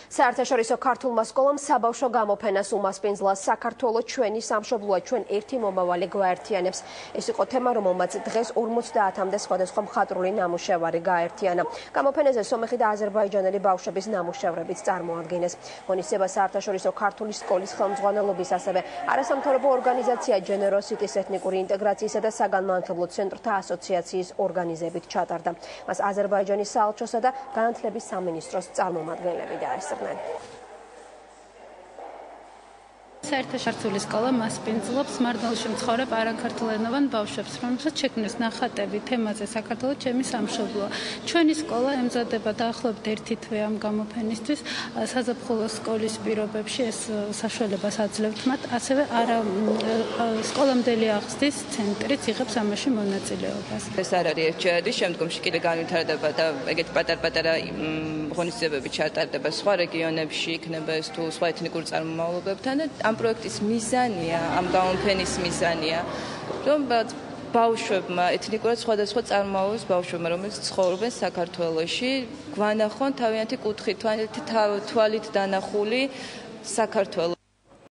საერთაშორისო ქართულმა სკოლამ საბავშვო გამოფენას უმასპინძლა საქართველოს ჩვენი სამშობლოა, ჩვენ ერთი მომავალი გვაერთიანებს. ეს იყო თემა, რომელმაც დღეს 50-მდე სხვადასხვა მხატვრული ნამუშევარი გაერთიანა. გამოფენაზე სომეხი და აზერბაიჯანელი ბავშვების ნამუშევრებიც წარმოადგენეს. ღონისძიება საერთაშორისო ქართული სკოლის ხელმძღვანელობის, ასევე არასამთავრობო ორგანიზაცია Generosity-ს ეთნიკური ინტეგრაციისა და საგანმანათლებლო ცენტრთა ასოციაციის ორგანიზებით ჩატარდა. მას აზერბაიჯანის საელჩოსა და განათლების სამინისტროს წარმომადგენლები დაესწრნენ. საერთაშორისო სკოლა მასპინძლობს მარტვილში მცხოვრებ არაქართულენოვან ბავშვებს, რომელსაც შექმნეს ნახატები თემაზე საქართველო ჩემი სამშობლოა. ჩვენი სკოლა ემზადება დაახლოებით ერთი თვე ამ გამოფენისთვის. საზაფხულო სკოლის პირობებში ეს საშუალებას აძლევთ მათ, ასევე სკოლამდელი აღზრდის ცენტრიც იღებს ამაში მონაწილეობას. ეს არ არის ერთჯერადი, შემდგომში კიდე განვითარდება და ეგეთი პატარ-პატარა ღონისძიებები ჩატარდება სხვა რეგიონებში, იქნება ეს თუ სხვა ეთნიკურ წარმომავლობებთან და ამ პროექტის მიზანია, ამ გამოფენის მიზანია, რომ ბავშვებმა, ეთნიკურად სხვადასხვა წარმომავლობის ბავშვებმა, რომელიც ცხოვრობენ საქართველოში, გვანახონ თავიანთი კუთხით, თვალით დანახული საქართველო.